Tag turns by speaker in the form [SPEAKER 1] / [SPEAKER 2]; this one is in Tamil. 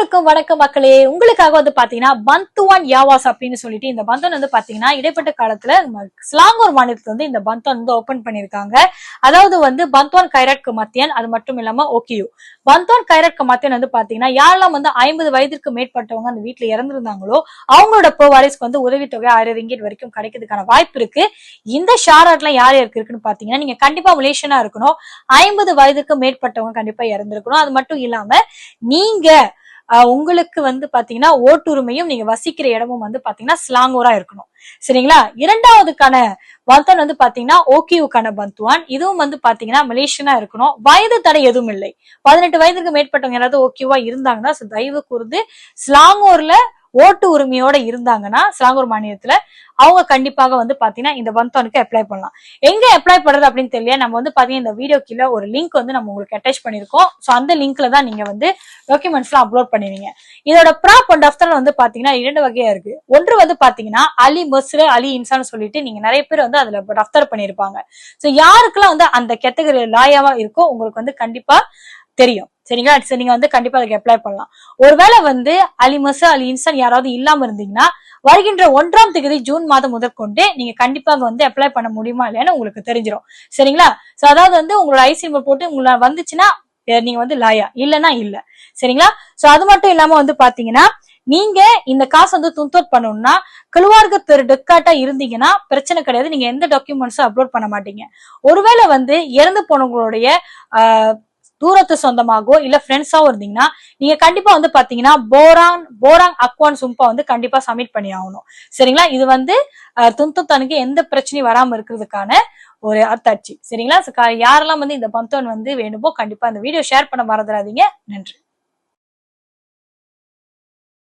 [SPEAKER 1] அனைவருக்கும் வணக்கம் மக்களே. உங்களுக்காக வந்து பாத்தீங்கன்னா பந்துவான் யாவாஸ் அப்படின்னு சொல்லிட்டு இந்த பந்தன் வந்து பாத்தீங்கன்னா இடைப்பட்ட காலத்துல ஸ்லாங்கூர் மாநிலத்துல வந்து இந்த பந்தன் வந்து ஓபன் பண்ணிருக்காங்க. அதாவது வந்து பந்துவான் கைராட் கமாத்தியன், அது மட்டும் இல்லாம ஓகியூ. பந்துவான் கைராட் கமாத்தியன் வந்து பாத்தீங்கன்னா யாரெல்லாம் வந்து 50 வயதிற்கு மேற்பட்டவங்க அந்த வீட்டுல இறந்திருந்தாங்களோ அவங்களோட வாரிசுக்கு வந்து உதவித்தொகை 1000 ரிங்கிட் வரைக்கும் கிடைக்கிறதுக்கான வாய்ப்பு இருக்கு. இந்த ஷாராட்லாம் யார் இருக்குன்னு பாத்தீங்கன்னா நீங்க கண்டிப்பா மலேசியனா இருக்கணும், 50 வயதுக்கு மேற்பட்டவங்க கண்டிப்பா இறந்திருக்கணும். அது மட்டும் இல்லாம நீங்க உங்களுக்கு வந்து பாத்தீங்கன்னா ஓட்டுரிமையும் நீங்க வசிக்கிற இடமும் வந்து பாத்தீங்கன்னா ஸ்லாங்கூரா இருக்கணும். சரிங்களா? இரண்டாவதுக்கான பந்துவான் வந்து பாத்தீங்கன்னா ஓகியூக்கான பந்துவான். இதுவும் வந்து பாத்தீங்கன்னா மலேசியனா இருக்கணும், வயது தடை எதுவும் இல்லை. 18 வயதுக்கு மேற்பட்டவங்க யாராவது ஓகியூவா இருந்தாங்கன்னா தயவு கூர்ந்து ஸ்லாங்கூர்ல ஓட்டு உரிமையோட இருந்தாங்கன்னா ஸ்லாங்கூர் மாநிலத்துல அவங்க கண்டிப்பாக வந்து பாத்தீங்கன்னா இந்த பந்துவானுக்கு அப்ளை பண்ணலாம். எங்க அப்ளை பண்றது அப்படின்னு தெரியல. நம்ம வந்து பாத்தீங்கன்னா இந்த வீடியோ கீழே ஒரு லிங்க் வந்து நம்ம உங்களுக்கு அட்டாச் பண்ணிருக்கோம். சோ அந்த லிங்க்ல தான் நீங்க வந்து டாக்குமெண்ட்ஸ் எல்லாம் அப்லோட் பண்ணுவீங்க. இதோட ப்ராப் அண்ட் ஆஃப்டர் வந்து பாத்தீங்கன்னா 2 வகையா இருக்கு. ஒன்று வந்து பாத்தீங்கன்னா அலி மஸ்ரு அலி இன்சான் சொல்லிட்டு நீங்க நிறைய பேர் வந்து அதுல ரஃப்தர் பண்ணிருப்பாங்க. சோ யாருக்கெல்லாம் வந்து அந்த கேட்டகரி லாயாவா இருக்கோ உங்களுக்கு வந்து கண்டிப்பா தெரியும். சரிங்களா? சரி, நீங்க வந்து கண்டிப்பா அதுக்கு அப்ளை பண்ணலாம். ஒருவேளை வந்து அலி மஸ்ரு அலி இன்சான் யாராவது இல்லாம இருந்தீங்கன்னா வருகின்ற 1ஆம் தேதி ஜூன் மாதம் முதற்கொண்டு நீங்க கண்டிப்பாக வந்து அப்ளை பண்ண முடியுமா இல்லையான்னு உங்களுக்கு தெரிஞ்சிடும். சரிங்களா? சோ அதாவது வந்து உங்களோட ஐசி நம்பர் போட்டு உங்களை வந்துச்சுன்னா நீங்க வந்து லாயா, இல்லன்னா இல்ல. சரிங்களா? சோ அது மட்டும் இல்லாம வந்து பாத்தீங்கன்னா நீங்க இந்த காசு வந்து துன்தோட் பண்ணணும்னா கழுவார்க தெரு டெக்காட்டா இருந்தீங்கன்னா பிரச்சனை கிடையாது. நீங்க எந்த டாக்குமெண்ட்ஸும் அப்லோட் பண்ண மாட்டீங்க. ஒருவேளை வந்து இறந்து போனவங்களுடைய தூரத்து சொந்தமாகவோ இல்ல ஃப்ரெண்ட்ஸாவோ இருந்தீங்கன்னா நீங்க கண்டிப்பா வந்து பாத்தீங்கன்னா போராங் அக்வான் சும்பா வந்து கண்டிப்பா சப்மிட் பண்ணி ஆகணும். சரிங்களா? இது வந்து துன்தோத்தானுக்கு எந்த பிரச்சனையும் வராம இருக்கிறதுக்கான ஒரு அத்தாட்சி. சரிங்களா? யாரெல்லாம் வந்து இந்த பந்துவான் வந்து வேணுமோ கண்டிப்பா இந்த வீடியோ ஷேர் பண்ண மறந்துடாதீங்க. நன்றி.